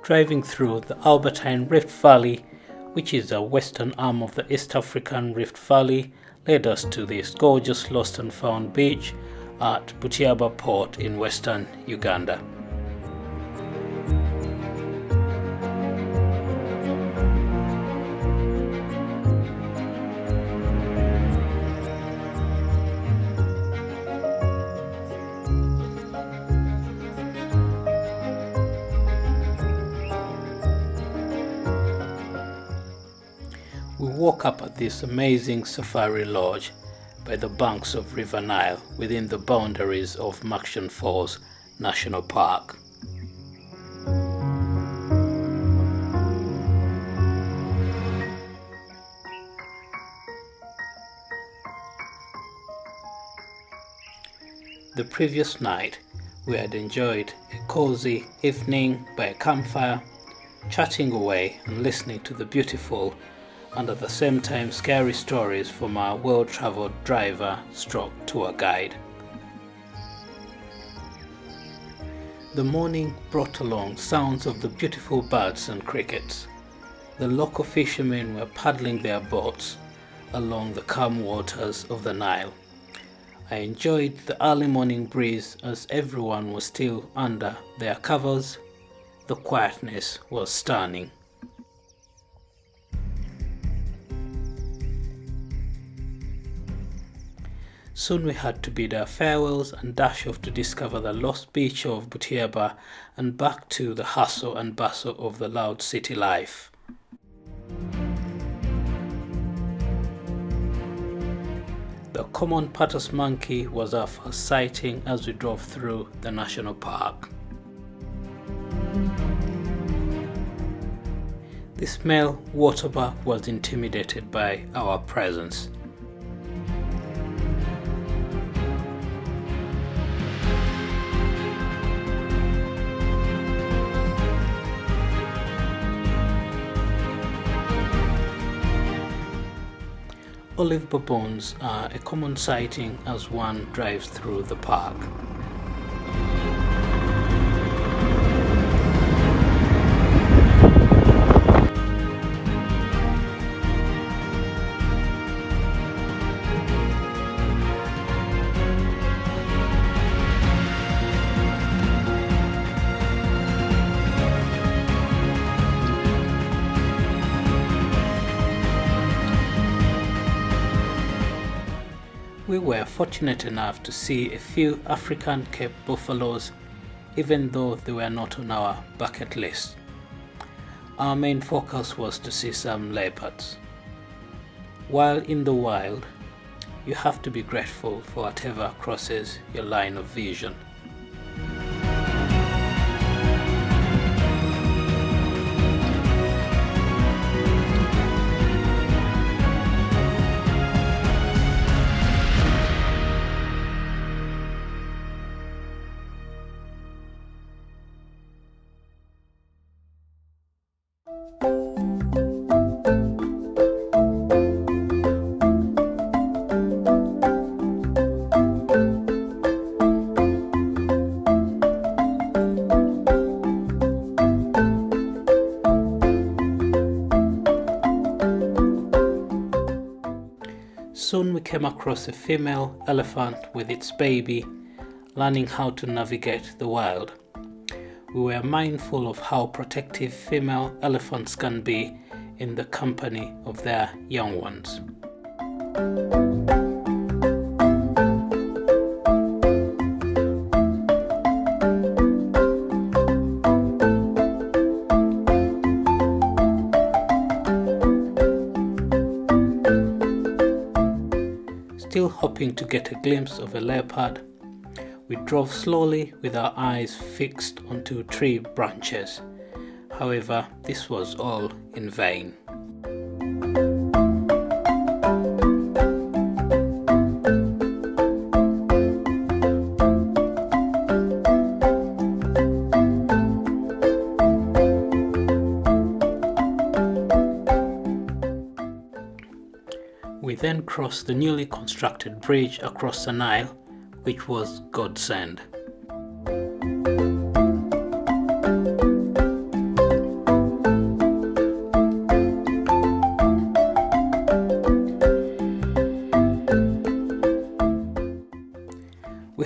Driving through the Albertine Rift Valley, which is a western arm of the East African Rift Valley, led us to this gorgeous lost and found beach at Butiaba port in western Uganda. We woke up at this amazing safari lodge by the banks of River Nile within the boundaries of Makshan Falls National Park. The previous night, we had enjoyed a cozy evening by a campfire, chatting away and listening to the beautiful and at the same time scary stories from our well-traveled driver stroke tour guide. The morning brought along sounds of the beautiful birds and crickets. The local fishermen were paddling their boats along the calm waters of the Nile. I enjoyed the early morning breeze as everyone was still under their covers. The quietness was stunning. Soon we had to bid our farewells and dash off to discover the lost beach of Butiaba and back to the hustle and bustle of the loud city life. The common Patas monkey was our first sighting as we drove through the national park. This male waterbuck was intimidated by our presence. Olive baboons are a common sighting as one drives through the park. We were fortunate enough to see a few African Cape buffaloes, even though they were not on our bucket list. Our main focus was to see some leopards. While in the wild, you have to be grateful for whatever crosses your line of vision. Soon we came across a female elephant with its baby, learning how to navigate the wild. We were mindful of how protective female elephants can be in the company of their young ones. Still hoping to get a glimpse of a leopard, we drove slowly with our eyes fixed onto tree branches. However, this was all in vain. We then crossed the newly constructed bridge across the Nile, which was godsend.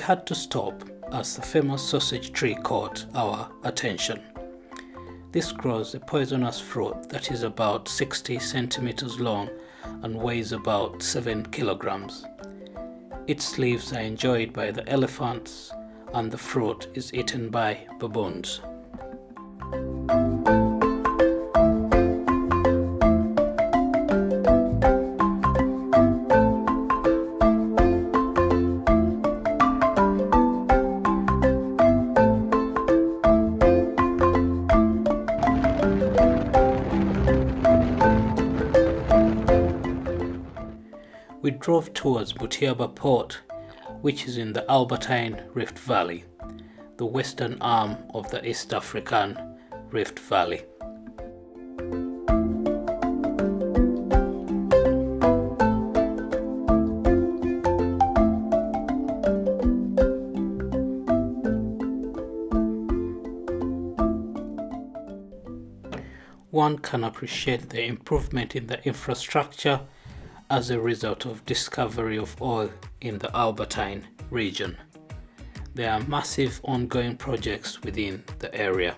had to stop as the famous sausage tree caught our attention. This grows a poisonous fruit that is about 60 centimeters long and weighs about 7 kilograms. Its leaves are enjoyed by the elephants and the fruit is eaten by baboons. We drove towards Butiaba port, which is in the Albertine Rift Valley, the western arm of the East African Rift Valley. One can appreciate the improvement in the infrastructure as a result of discovery of oil in the Albertine region. There are massive ongoing projects within the area.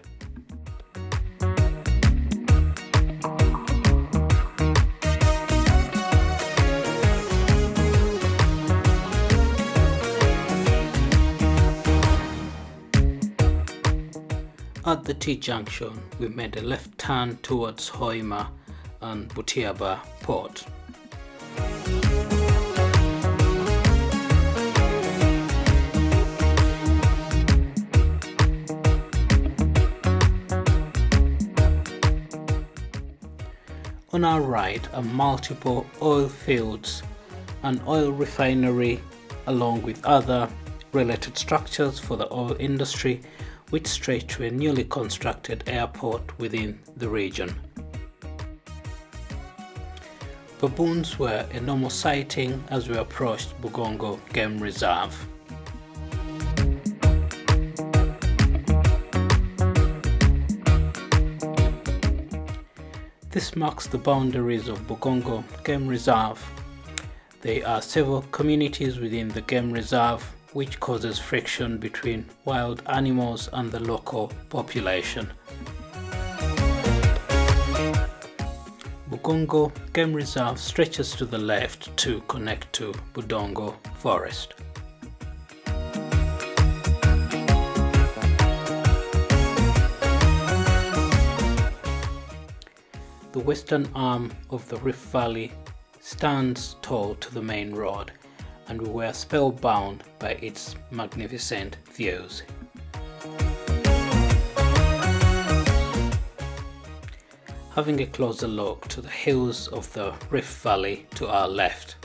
At the T-junction, we made a left turn towards Hoima and Butiaba port. On our right are multiple oil fields, an oil refinery, along with other related structures for the oil industry, which stretch to a newly constructed airport within the region. Baboons were a normal sighting as we approached Bugongo Game Reserve. This marks the boundaries of Bugongo Game Reserve. There are several communities within the game reserve, which causes friction between wild animals and the local population. Bugongo Game Reserve stretches to the left to connect to Budongo Forest. The western arm of the Rift Valley stands tall to the main road, and we were spellbound by its magnificent views. Having a closer look to the hills of the Rift Valley to our left.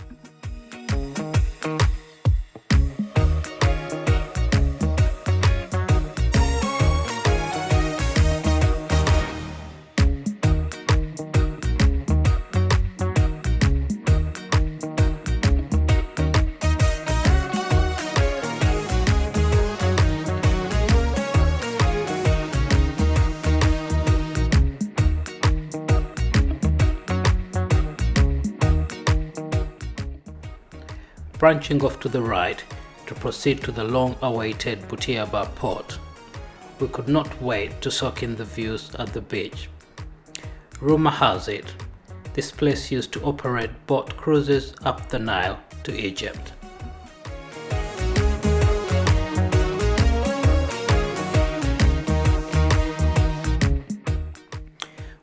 Branching off to the right to proceed to the long-awaited Butiaba port. We could not wait to soak in the views at the beach. Rumor has it, this place used to operate boat cruises up the Nile to Egypt.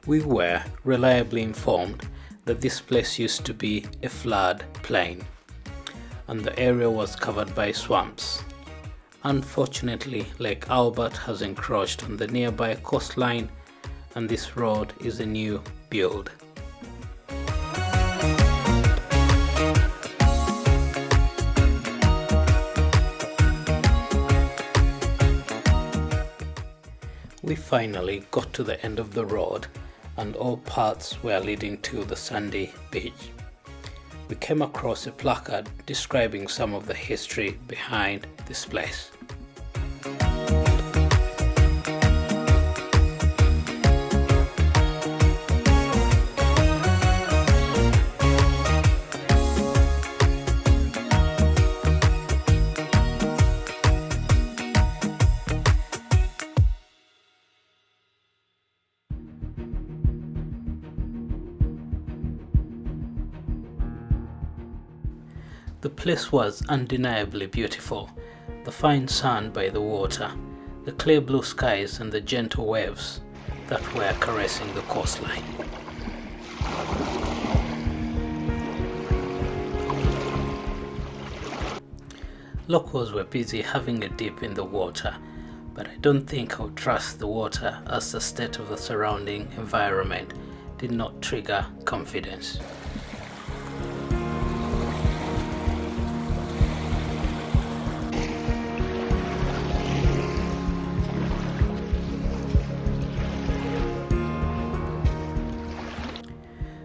We were reliably informed that this place used to be a flood plain, and the area was covered by swamps. Unfortunately, Lake Albert has encroached on the nearby coastline, and this road is a new build. We finally got to the end of the road, and all paths were leading to the sandy beach. We came across a placard describing some of the history behind this place. The place was undeniably beautiful. The fine sand by the water, the clear blue skies and the gentle waves that were caressing the coastline. Locals were busy having a dip in the water, but I don't think I would trust the water as the state of the surrounding environment did not trigger confidence.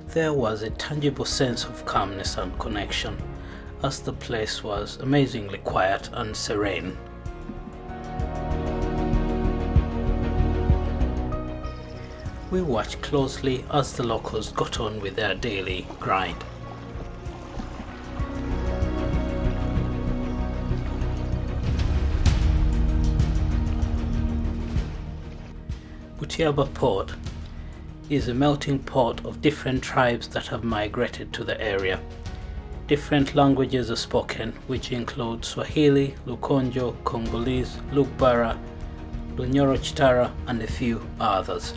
There was a tangible sense of calmness and connection, as the place was amazingly quiet and serene. We watched closely as the locals got on with their daily grind. Butiaba Port is a melting pot of different tribes that have migrated to the area. Different languages are spoken, which include Swahili, Lukonjo, Congolese, Lugbara, Lunyoro-Chitara, and a few others.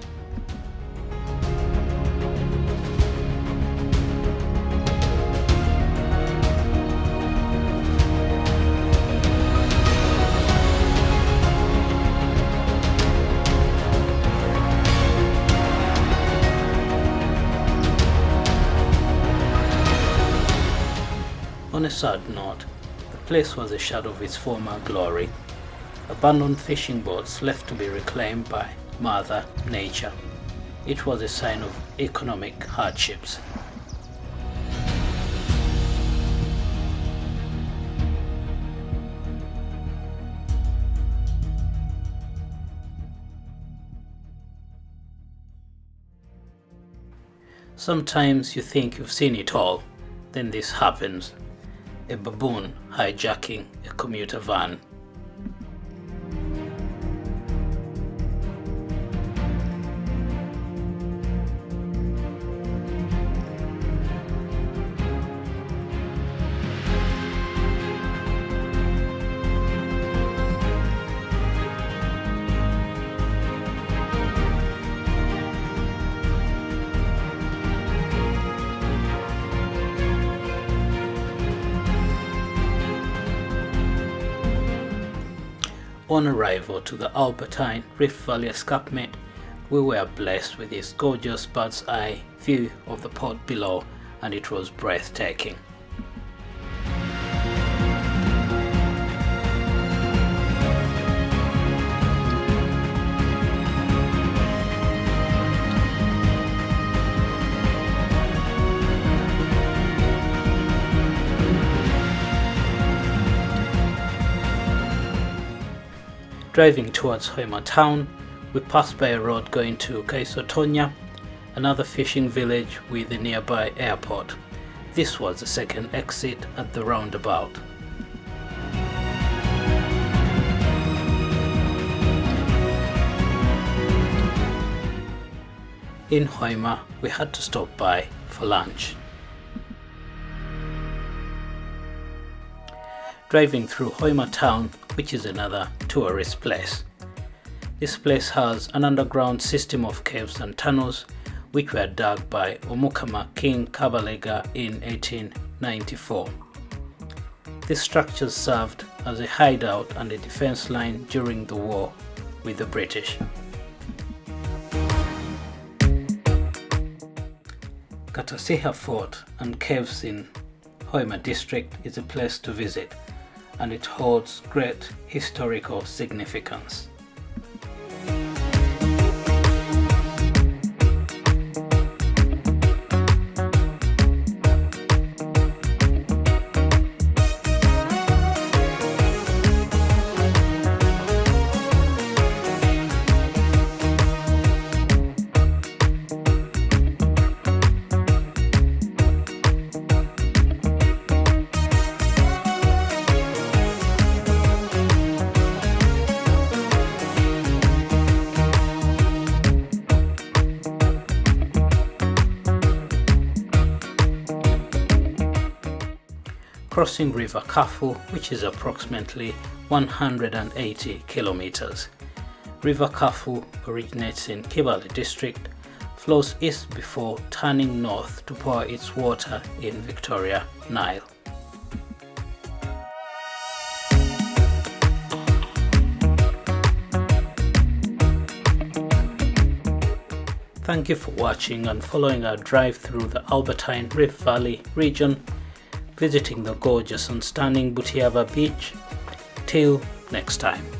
On a sad note, the place was a shadow of its former glory. Abandoned fishing boats left to be reclaimed by Mother Nature. It was a sign of economic hardships. Sometimes you think you've seen it all, then this happens. A baboon hijacking a commuter van. On arrival to the Albertine Rift Valley escarpment, we were blessed with this gorgeous bird's eye view of the port below, and it was breathtaking. Driving towards Hoima town, we passed by a road going to Kaisotonya, another fishing village with a nearby airport. This was the second exit at the roundabout. In Hoima, we had to stop by for lunch. Driving through Hoima town, which is another tourist place. This place has an underground system of caves and tunnels which were dug by Omukama King Kabalega in 1894. These structures served as a hideout and a defense line during the war with the British. Katasiha Fort and caves in Hoima district is a place to visit, and it holds great historical significance. crossing River Kafu, which is approximately 180 kilometers. River Kafu originates in Kibale district, flows east before turning north to pour its water in Victoria, Nile. Thank you for watching and following our drive through the Albertine Rift Valley region, visiting the gorgeous and stunning Butiaba beach. Till next time.